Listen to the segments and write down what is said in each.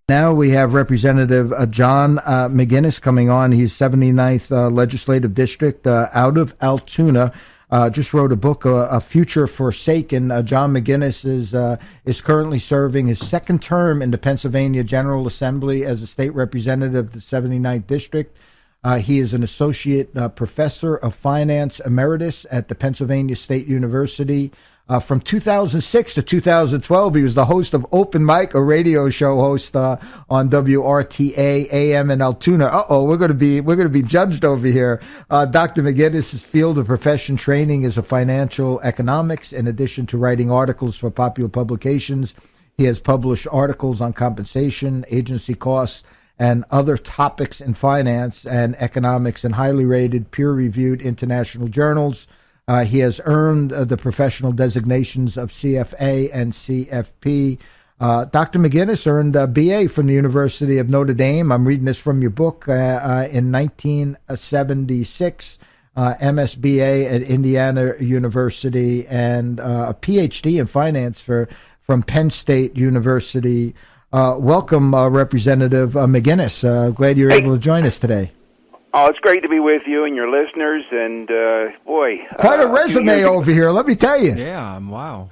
Now we have Representative John McGinnis coming on. He's 79th Legislative District out of Altoona. Just wrote a book, A Future Forsaken. John McGinnis is currently serving his second term in the Pennsylvania General Assembly as a state representative of the 79th District. He is an associate professor of finance emeritus at the Pennsylvania State University. From 2006 to 2012, he was the host of Open Mic, a radio show host on WRTA AM in Altoona. We're going to be judged over here. Dr. McGinnis' field of profession training is a financial economics. In addition to writing articles for popular publications, he has published articles on compensation, agency costs, and other topics in finance and economics in highly rated, peer-reviewed international journals. He has earned the professional designations of CFA and CFP. Dr. McGinnis earned a BA from the University of Notre Dame. I'm reading this from your book in 1976, MSBA at Indiana University, and a PhD in finance from Penn State University. Welcome, Representative McGinnis. Glad you're able to join us today. Oh, it's great to be with you and your listeners, and boy. Quite a resume over here, let me tell you. Yeah, wow.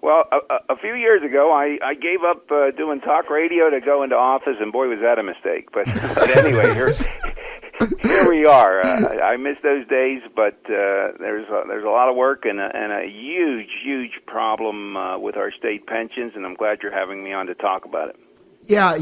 Well, a few years ago, I gave up doing talk radio to go into office, and boy, was that a mistake. But anyway, here we are. I miss those days, but there's a lot of work and a huge problem with our state pensions, and I'm glad you're having me on to talk about it. Yeah,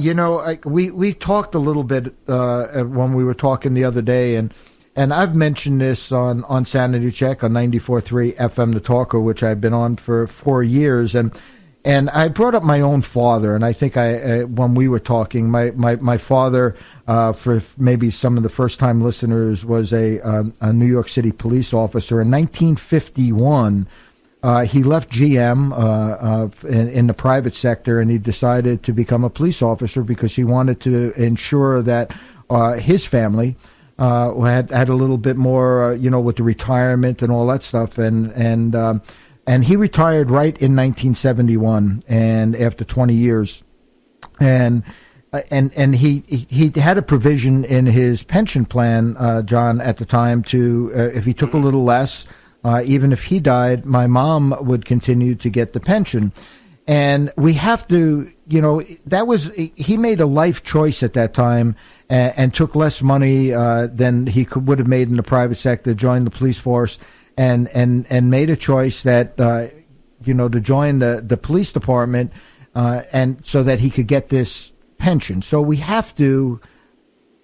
we talked a little bit when we were talking the other day, and I've mentioned this on Sanity Check on 94.3 FM The Talker, which I've been on for 4 years, and I brought up my own father, and I think when we were talking, my father, for maybe some of the first-time listeners, was a New York City police officer. In 1951, he left GM in the private sector, and he decided to become a police officer because he wanted to ensure that his family had a little bit more, with the retirement and all that stuff. And he retired right in 1971, and after 20 years, and he had a provision in his pension plan, John, at the time to if he took a little less. Even if he died, my mom would continue to get the pension. And we have to, he made a life choice at that time and took less money than he would have made in the private sector, joined the police force, and made a choice that, to join the police department and so that he could get this pension. So we have to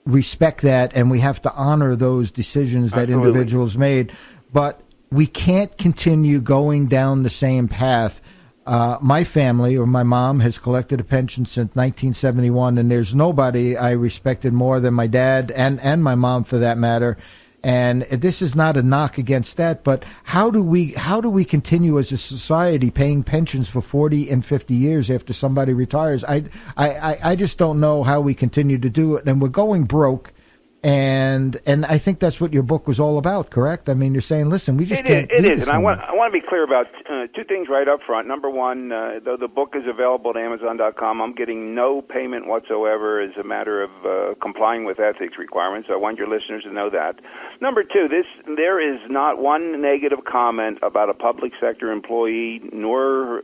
respect that, and we have to honor those decisions that Absolutely. Individuals made. But we can't continue going down the same path. My family, or my mom, has collected a pension since 1971, and there's nobody I respected more than my dad and my mom, for that matter. And this is not a knock against that, but how do we continue as a society paying pensions for 40 and 50 years after somebody retires? I just don't know how we continue to do it, and we're going broke. And I think that's what your book was all about, correct? I mean, you're saying, listen, we just can't do this. It is, and I want to be clear about two things right up front. Number one, though the book is available at Amazon.com, I'm getting no payment whatsoever as a matter of complying with ethics requirements. So I want your listeners to know that. Number two, there is not one negative comment about a public sector employee nor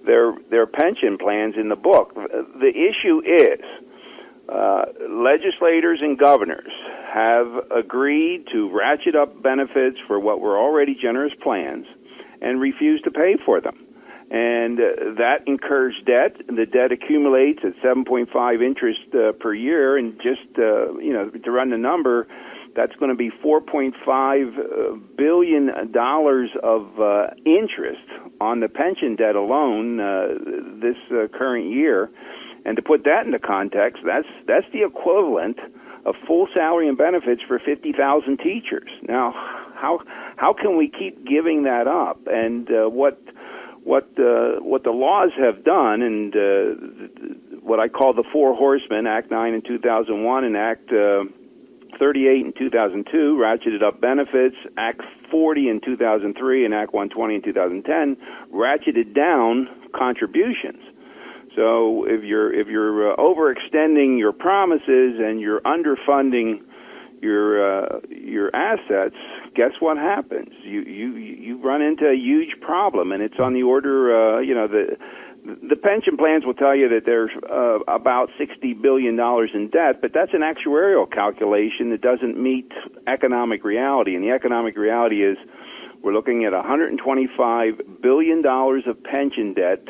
their pension plans in the book. The issue is legislators and governors have agreed to ratchet up benefits for what were already generous plans and refuse to pay for them. And that incurs debt. The debt accumulates at 7.5 interest per year, and just to run the number, that's going to be $4.5 billion of interest on the pension debt alone this current year. And to put that into context, that's the equivalent of full salary and benefits for 50,000 teachers. Now, how can we keep giving that up? And what the laws have done, and what I call the Four Horsemen, Act 9 in 2001 and Act 38 in 2002, ratcheted up benefits. Act 40 in 2003 and Act 120 in 2010 ratcheted down contributions. So if you're overextending your promises and you're underfunding your assets, guess what happens? You run into a huge problem, and it's on the order. The pension plans will tell you that there's about $60 billion in debt, but that's an actuarial calculation that doesn't meet economic reality. And the economic reality is we're looking at $125 billion of pension debt,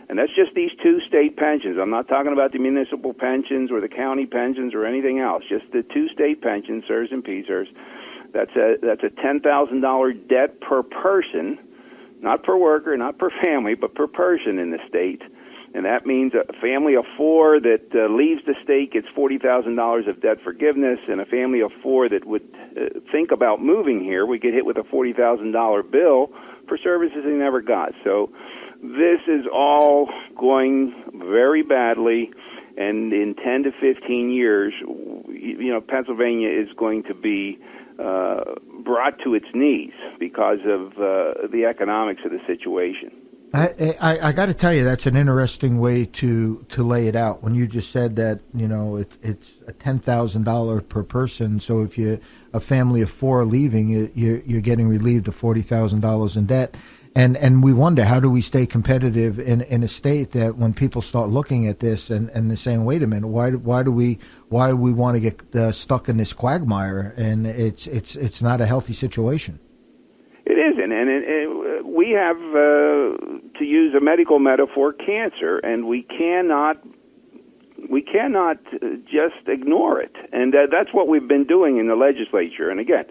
and that's just these two state pensions. I'm not talking about the municipal pensions or the county pensions or anything else, just the two state pensions, CSRS and PSRS. That's a $10,000 debt per person, not per worker, not per family, but per person in the state. And that means a family of four that leaves the state gets $40,000 of debt forgiveness, and a family of four that would think about moving here would get hit with a $40,000 bill for services they never got. So this is all going very badly, and in 10 to 15 years, Pennsylvania is going to be brought to its knees because of the economics of the situation. I got to tell you, that's an interesting way to lay it out. When you just said that, it's a $10,000 per person. So if you're a family of four leaving, you're getting relieved of $40,000 in debt. And we wonder, how do we stay competitive in a state that when people start looking at this and they're saying, wait a minute, why do we want to get stuck in this quagmire? And it's not a healthy situation. It isn't, and we have, to use a medical metaphor, cancer, and we cannot just ignore it. And that's what we've been doing in the legislature. And again,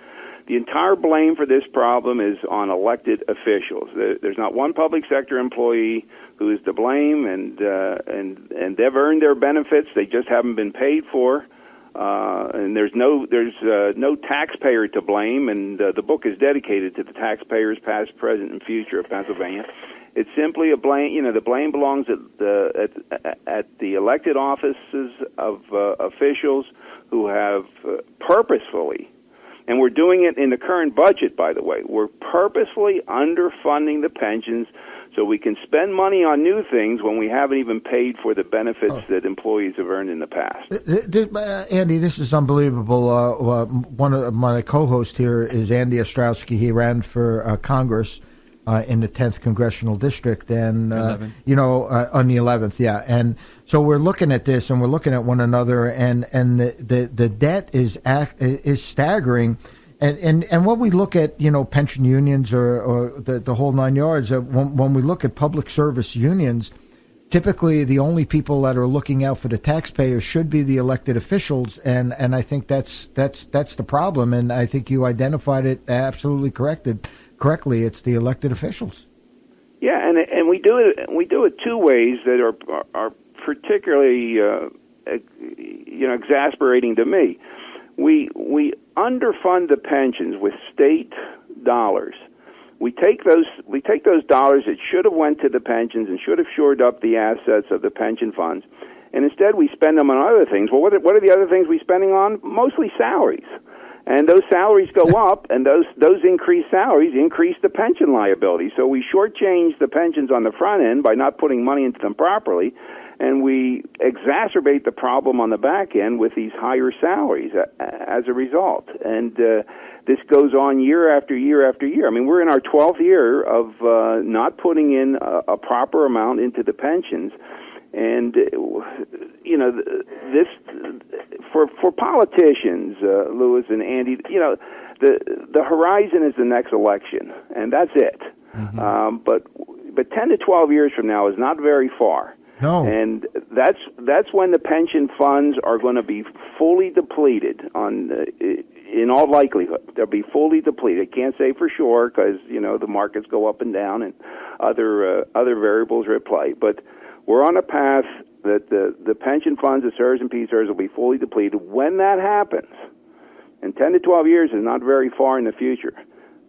the entire blame for this problem is on elected officials. There's not one public sector employee who is to blame, and they've earned their benefits. They just haven't been paid for. And there's no taxpayer to blame, and the book is dedicated to the taxpayers, past, present, and future of Pennsylvania. It's simply a blame. The blame belongs at the elected offices of officials who have purposefully, and we're doing it in the current budget, by the way, we're purposefully underfunding the pensions so we can spend money on new things when we haven't even paid for the benefits that employees have earned in the past. Andy, this is unbelievable. One of my co-hosts here is Andy Ostrowski. He ran for Congress in the 10th Congressional District, and on the 11th, yeah. And so we're looking at this, and we're looking at one another, and the debt is staggering. And when we look at, pension unions or the whole nine yards, when we look at public service unions, typically the only people that are looking out for the taxpayers should be the elected officials, and I think that's the problem, and I think you identified it absolutely correctly. It's the elected officials. Yeah, and we do it two ways that are particularly exasperating to me. We underfund the pensions with state dollars. We take those dollars that should have went to the pensions and should have shored up the assets of the pension funds, and instead we spend them on other things. Well, what are the other things we're spending on? Mostly salaries. And those salaries go up, and those increased salaries increase the pension liability. So we shortchange the pensions on the front end by not putting money into them properly, and we exacerbate the problem on the back end with these higher salaries as a result. And this goes on year after year after year. I mean, we're in our 12th year of not putting in a proper amount into the pensions. And this for politicians, Louis and Andy, the horizon is the next election, and that's it. Mm-hmm. But 10 to 12 years from now is not very far. No. And that's when the pension funds are going to be fully depleted. In all likelihood, they'll be fully depleted. I can't say for sure because the markets go up and down, and other variables are at play. But we're on a path that the pension funds, the CSRS and PSRS, will be fully depleted. When that happens, and 10 to 12 years is not very far in the future,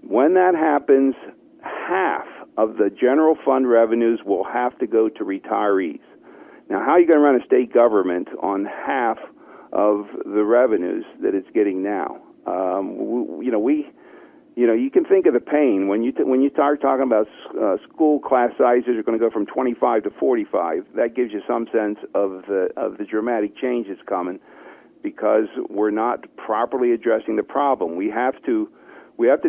when that happens, half of the general fund revenues will have to go to retirees. Now, how are you going to run a state government on half of the revenues that it's getting now? you can think of the pain when you start talking about school class sizes are going to go from 25 to 45. That gives you some sense of the dramatic change that's coming, because we're not properly addressing the problem. We have to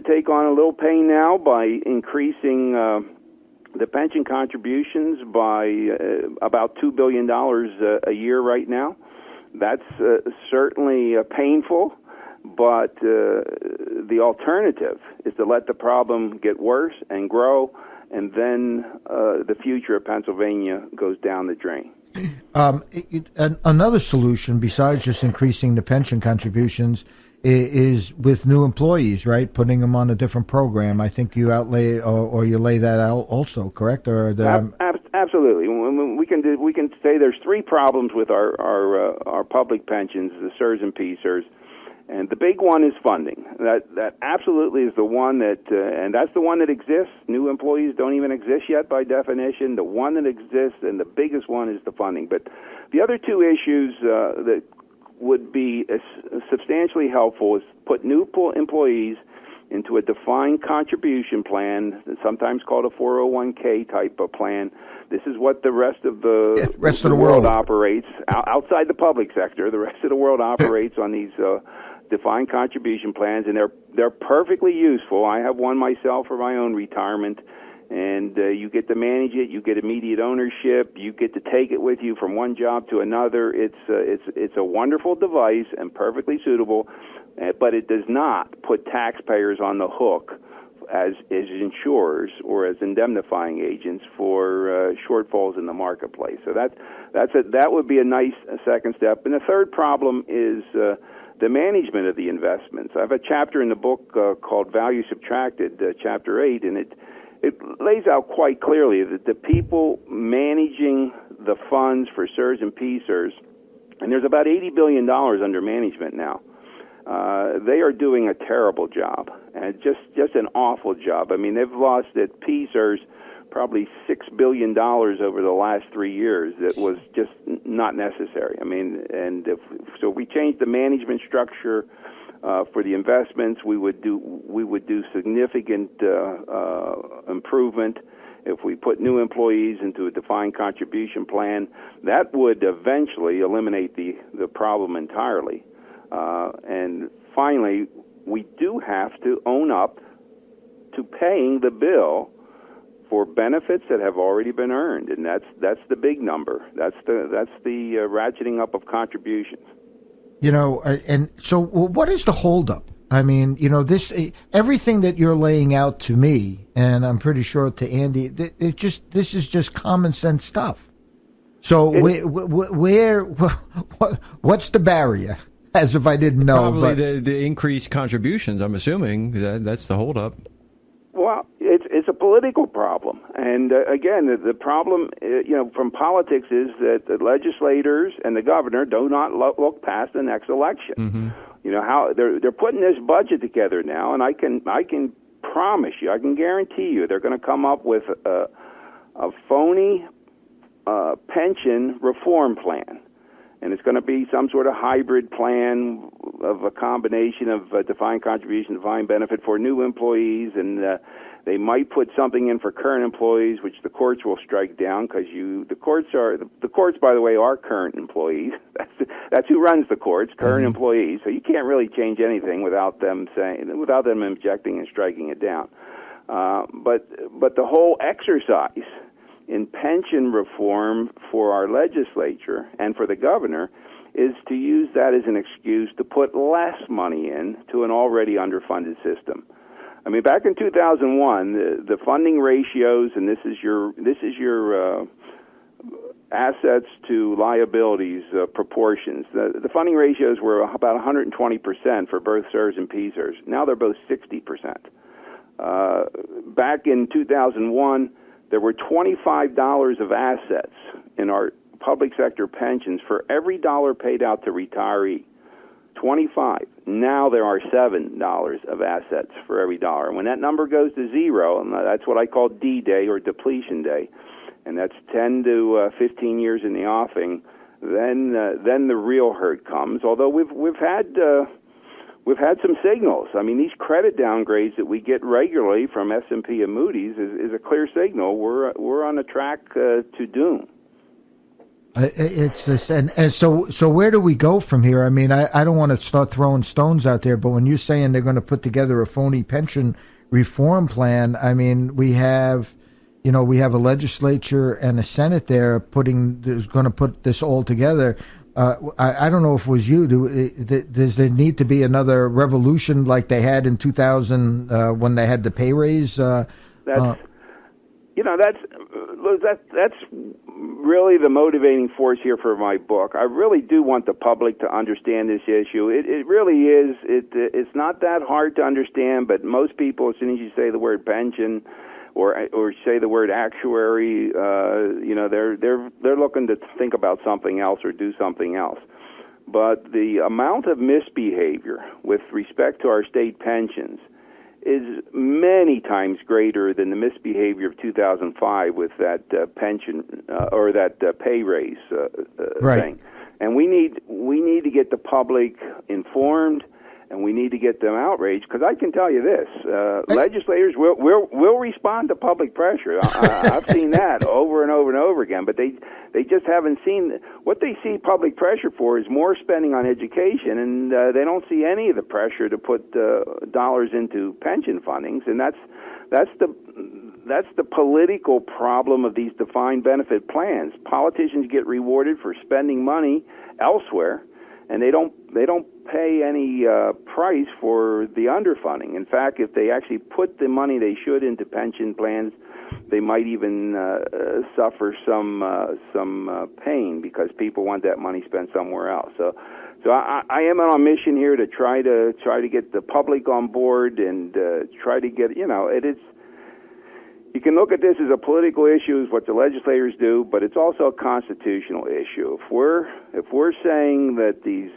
take on a little pain now by increasing the pension contributions by about $2 billion a year right now. That's certainly painful. But the alternative is to let the problem get worse and grow, and then the future of Pennsylvania goes down the drain. Another solution, besides just increasing the pension contributions, is with new employees, right? Putting them on a different program. I think you outlay or you lay that out also, correct? Or absolutely. We can say there's three problems with our public pensions, the CSRS and PSRS. And the big one is funding. That absolutely is the one and that's the one that exists. New employees don't even exist yet by definition. The one that exists, and the biggest one, is the funding. But the other two issues that would be substantially helpful is put new employees into a defined contribution plan, sometimes called a 401k type of plan. This is what the rest of the world operates outside the public sector. The rest of the world operates on these defined contribution plans, and they're perfectly useful. I have one myself for my own retirement, and you get to manage it. You get immediate ownership. You get to take it with you from one job to another. It's a wonderful device and perfectly suitable, but it does not put taxpayers on the hook as insurers or as indemnifying agents for shortfalls in the marketplace. So that would be a nice second step. And the third problem is the management of the investments. I have a chapter in the book called Value Subtracted, Chapter 8, and it lays out quite clearly that the people managing the funds for CSRS and PSRS, and there's about $80 billion under management now, they are doing a terrible job, and just an awful job. I mean, they've lost at PSRS probably $6 billion over the last 3 years. That was just not necessary. I mean, and if we changed the management structure for the investments, we would do significant improvement. If we put new employees into a defined contribution plan, that would eventually eliminate the problem entirely. And finally, we do have to own up to paying the bill for benefits that have already been earned, and that's the big number. That's the ratcheting up of contributions. And so what is the holdup? I mean, this everything that you're laying out to me, and I'm pretty sure to Andy, this is just common sense stuff. So what's the barrier? As if I didn't know. Probably the increased contributions. I'm assuming that's the holdup. Well, it's a political problem, and again, the problem, from politics is that the legislators and the governor do not look past the next election. Mm-hmm. How they're putting this budget together now, and I can promise you, I can guarantee you, they're going to come up with a phony pension reform plan. And it's going to be some sort of hybrid plan of a combination of defined contribution, defined benefit for new employees, and they might put something in for current employees, which the courts will strike down because the courts, by the way, are current employees. That's who runs the courts, current mm-hmm. employees. So you can't really change anything without them objecting and striking it down. But the whole exercise in pension reform for our legislature and for the governor is to use that as an excuse to put less money in to an already underfunded system. I mean, back in 2001, the funding ratios, and this is your assets to liabilities proportions. The funding ratios were about 120% for both CSRS and PSRS. Now they're both 60%. Back in 2001, there were $25 of assets in our public sector pensions for every dollar paid out to retiree. 25. Now there are $7 of assets for every dollar. When that number goes to zero, and that's what I call D-Day or depletion day, and that's 10 to 15 years in the offing, then the real hurt comes. Although we've had we've had some signals. I mean, these credit downgrades that we get regularly from S&P and Moody's is a clear signal. We're on a track to doom. It's this, and so where do we go from here? I mean, I don't want to start throwing stones out there, but when you're saying they're going to put together a phony pension reform plan, I mean, we have a legislature and a Senate there who's going to put this all together. I don't know if it was you. Does there need to be another revolution like they had in 2000 when they had the pay raise? That's really the motivating force here for my book. I really do want the public to understand this issue. It really is. It's not that hard to understand, but most people, as soon as you say the word pension or say the word actuary, they're looking to think about something else or do something else. But the amount of misbehavior with respect to our state pensions is many times greater than the misbehavior of 2005 with that pension or that pay raise thing. And we need to get the public informed, and we need to get them outraged, because I can tell you this: legislators will respond to public pressure. I've seen that over and over and over again, but they just haven't seen what they see public pressure for is more spending on education, and they don't see any of the pressure to put dollars into pension fundings, and that's the political problem of these defined benefit plans. Politicians get rewarded for spending money elsewhere, and they don't pay any price for the underfunding. In fact, if they actually put the money they should into pension plans, they might even suffer some pain because people want that money spent somewhere else. So I am on a mission here to try to get the public on board and try to get it is. You can look at this as a political issue, is what the legislators do, but it's also a constitutional issue. If we're saying that these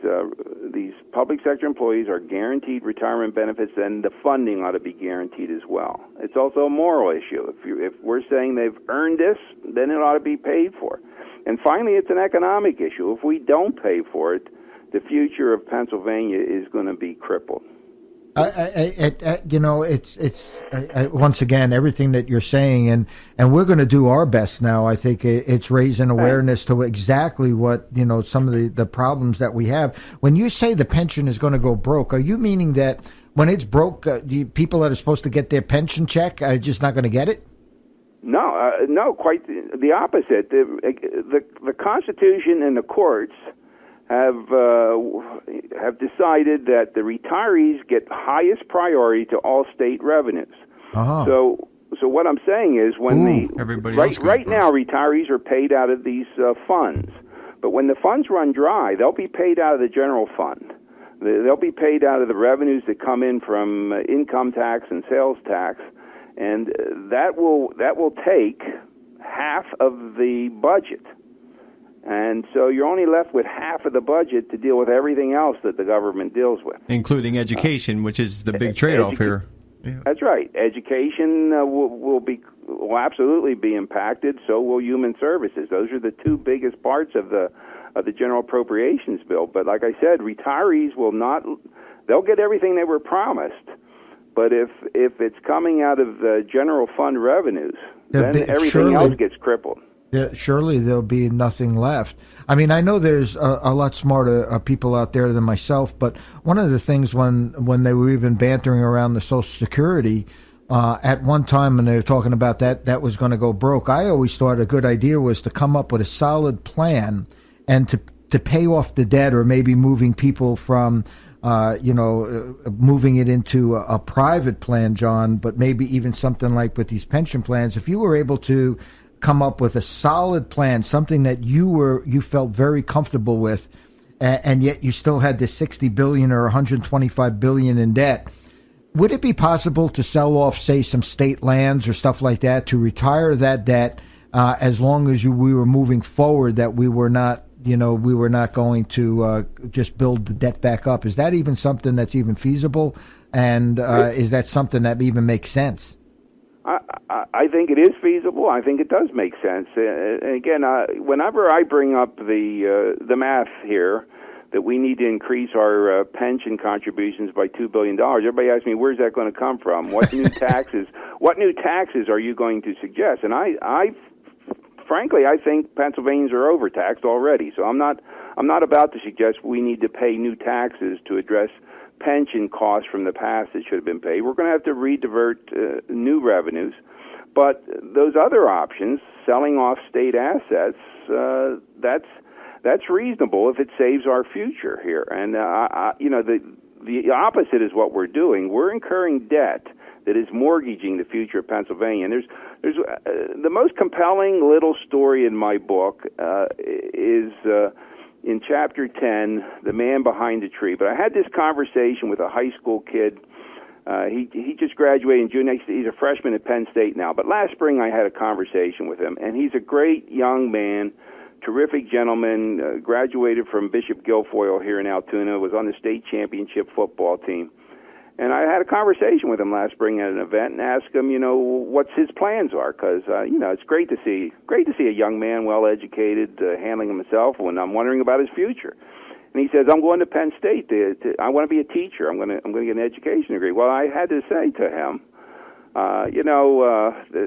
public sector employees are guaranteed retirement benefits, then the funding ought to be guaranteed as well. It's also a moral issue. If we're saying they've earned this, then it ought to be paid for. And finally, it's an economic issue. If we don't pay for it, the future of Pennsylvania is going to be crippled. It's once again everything that you're saying, and we're going to do our best now. I think it's raising awareness to exactly what some of the problems that we have. When you say the pension is going to go broke, are you meaning that when it's broke, the people that are supposed to get their pension check are just not going to get it? No, quite the opposite. The Constitution and the courts have decided that the retirees get highest priority to all state revenues. Uh-huh. So what I'm saying is right now retirees are paid out of these funds, but when the funds run dry, they'll be paid out of the general fund. They'll be paid out of the revenues that come in from income tax and sales tax, and that will take half of the budget. And so you're only left with half of the budget to deal with everything else that the government deals with. Including education, which is the big trade-off here. Yeah. That's right. Education will absolutely be impacted, so will human services. Those are the two biggest parts of the general appropriations bill. But like I said, retirees will not, they'll get everything they were promised. But if it's coming out of the general fund revenues, then everything else gets crippled. Yeah, surely there'll be nothing left. I mean, I know there's a lot smarter people out there than myself, but one of the things when they were even bantering around the Social Security, at one time when they were talking about that was going to go broke, I always thought a good idea was to come up with a solid plan and to pay off the debt, or maybe moving people from moving it into a private plan, John, but maybe even something like with these pension plans. If you were able to come up with a solid plan, something that you felt very comfortable with, and yet you still had this $60 billion or $125 billion in debt, would it be possible to sell off, say, some state lands or stuff like that to retire that debt, as long as we were moving forward, that we were not going to just build the debt back up? Is that even something that's even feasible? And is that something that even makes sense? I think it is feasible. I think it does make sense. And again, whenever I bring up the math here, that we need to increase our pension contributions by $2 billion. Everybody asks me, where's that going to come from? What new taxes? What new taxes are you going to suggest? And frankly, I think Pennsylvanians are overtaxed already. So I'm not about to suggest we need to pay new taxes to address pension costs from the past that should have been paid. We're going to have to redivert new revenues. But those other options, selling off state assets, that's reasonable if it saves our future here. And the opposite is what we're doing. We're incurring debt that is mortgaging the future of Pennsylvania. And there's the most compelling little story in my book is in Chapter 10, The Man Behind the Tree. But I had this conversation with a high school kid. He just graduated in June. He's a freshman at Penn State now. But last spring I had a conversation with him, and he's a great young man, terrific gentleman, graduated from Bishop Guilfoyle here in Altoona, was on the state championship football team. And I had a conversation with him last spring at an event and asked him, what his plans are, because it's great to see a young man, well educated, handling himself. When I'm wondering about his future, and he says, I'm going to Penn State. I want to be a teacher. I'm going to get an education degree. Well, I had to say to him,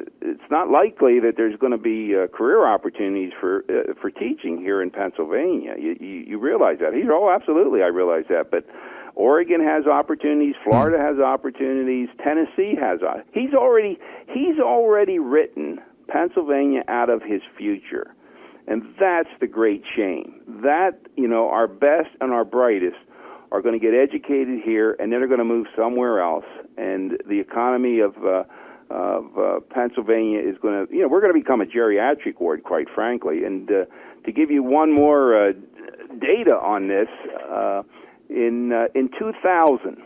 it's not likely that there's going to be career opportunities for teaching here in Pennsylvania. You realize that? He's, oh, absolutely, I realize that, but Oregon has opportunities. Florida has opportunities. Tennessee has. He's already written Pennsylvania out of his future, and that's the great shame. That our best and our brightest are going to get educated here, and then they're going to move somewhere else. And the economy of Pennsylvania is going to, we're going to become a geriatric ward, quite frankly. And to give you one more data on this. In 2000,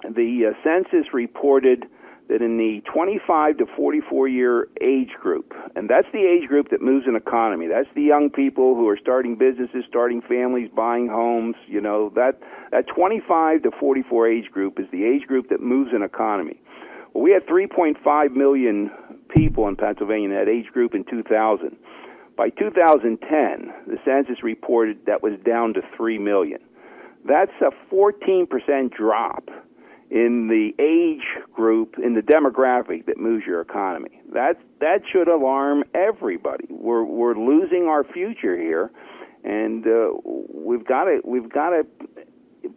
the census reported that in the 25 to 44-year age group, and that's the age group that moves an economy. That's the young people who are starting businesses, starting families, buying homes. That 25 to 44 age group is the age group that moves an economy. Well, we had 3.5 million people in Pennsylvania in that age group in 2000. By 2010, the census reported that was down to 3 million. That's a 14% drop in the age group, in the demographic that moves your economy. That should alarm everybody. We're losing our future here, and we've got to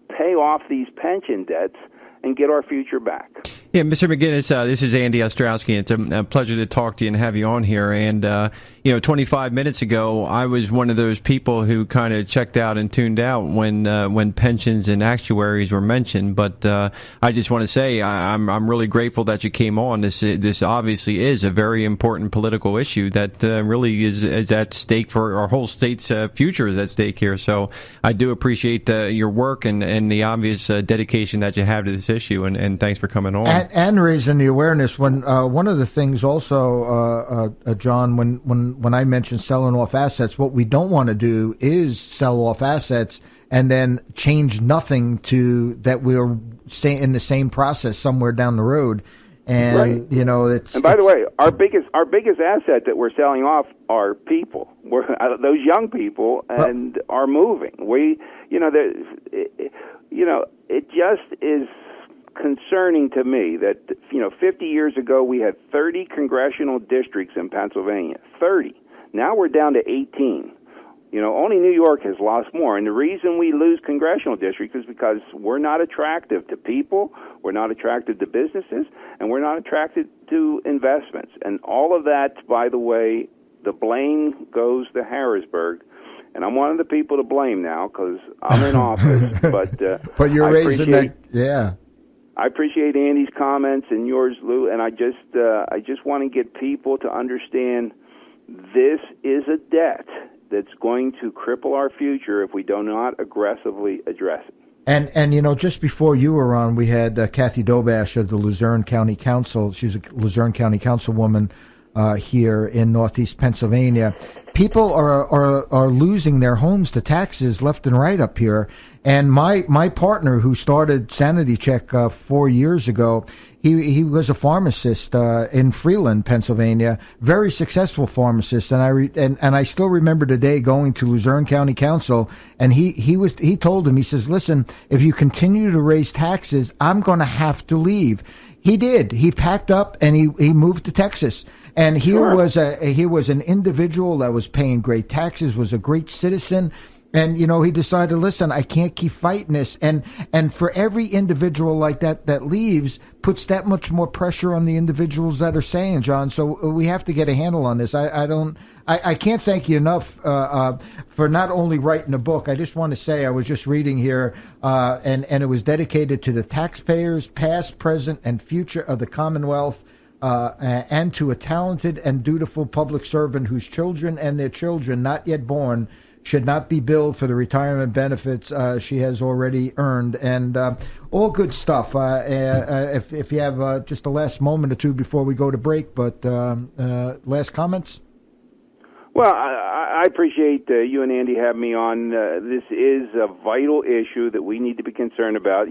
pay off these pension debts and get our future back. Yeah, Mr. McGinnis, this is Andy Ostrowski. It's a pleasure to talk to you and have you on here. And, 25 minutes ago, I was one of those people who kind of checked out and tuned out when pensions and actuaries were mentioned. But I just want to say I'm really grateful that you came on. This obviously is a very important political issue that really is at stake for our whole state's future is at stake here. So I do appreciate your work and the obvious dedication that you have to this issue. And thanks for coming on. And raising the awareness. When one of the things also, John, when I mentioned selling off assets, what we don't want to do is sell off assets and then change nothing to that we're in the same process somewhere down the road. And right. It's. And by the way, our biggest asset that we're selling off are people. Those young people and are moving. It just is concerning to me that 50 years ago we had 30 congressional districts in Pennsylvania. 30. Now we're down to 18. Only New York has lost more. And the reason we lose congressional districts is because we're not attractive to people, we're not attractive to businesses, and we're not attracted to investments. And all of that, by the way, the blame goes to Harrisburg. And I'm one of the people to blame now because I'm in office. But you're raising that, yeah. I appreciate Andy's comments and yours, Lou, and I just want to get people to understand this is a debt that's going to cripple our future if we do not aggressively address it. And just before you were on, we had Kathy Dobash of the Luzerne County Council. She's a Luzerne County Councilwoman here in Northeast Pennsylvania. People are losing their homes to taxes left and right up here. And my partner, who started Sanity Check 4 years ago, he was a pharmacist in Freeland, Pennsylvania, very successful pharmacist. And I still remember today going to Luzerne County Council, and he told him, he says, listen, if you continue to raise taxes, I'm going to have to leave. He did. He packed up and he moved to Texas. And here was an individual that was paying great taxes, was a great citizen. And, he decided, listen, I can't keep fighting this. And for every individual like that leaves, puts that much more pressure on the individuals that are saying, John. So we have to get a handle on this. I can't thank you enough for not only writing a book. I just want to say, I was just reading here, and it was dedicated to the taxpayers, past, present, and future of the Commonwealth, and to a talented and dutiful public servant whose children and their children not yet born should not be billed for the retirement benefits she has already earned. And all good stuff. If you have just the last moment or two before we go to break, but last comments? Well, I appreciate you and Andy having me on. This is a vital issue that we need to be concerned about.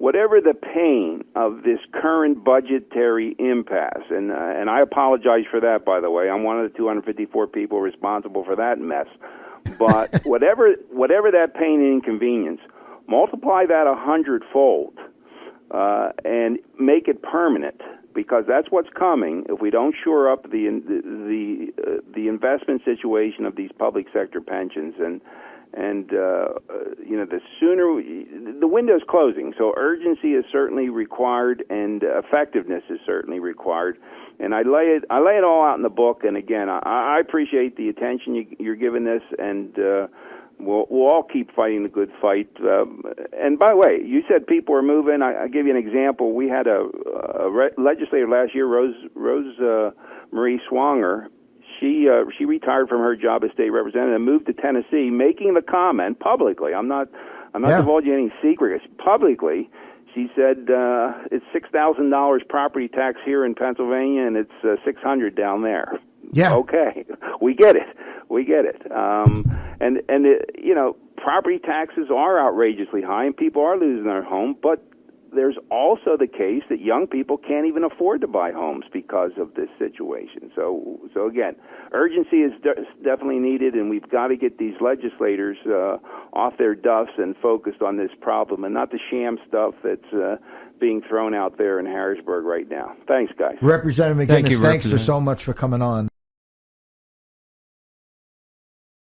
Whatever the pain of this current budgetary impasse, and I apologize for that, by the way. I'm one of the 254 people responsible for that mess. But whatever that pain and inconvenience, multiply that 100-fold and make it permanent, because that's what's coming if we don't shore up the investment situation of these public sector pensions. And the sooner the window's closing, so urgency is certainly required, and effectiveness is certainly required. And I lay it all out in the book. And again, I appreciate the attention you're giving this, and we'll all keep fighting the good fight. And by the way, you said people are moving. I'll give you an example. We had a legislator last year, Rose Marie Swanger. She retired from her job as state representative and moved to Tennessee, making the comment publicly. I'm not divulging any secrets. Publicly, she said it's $6,000 property tax here in Pennsylvania, and it's $600 down there. Yeah. Okay, we get it. Property taxes are outrageously high, and people are losing their home, but there's also the case that young people can't even afford to buy homes because of this situation. So again, urgency is definitely needed, and we've got to get these legislators off their duffs and focused on this problem, and not the sham stuff that's being thrown out there in Harrisburg right now. Thanks, guys. Representative McGinnis, Thank you, thanks for so much for coming on.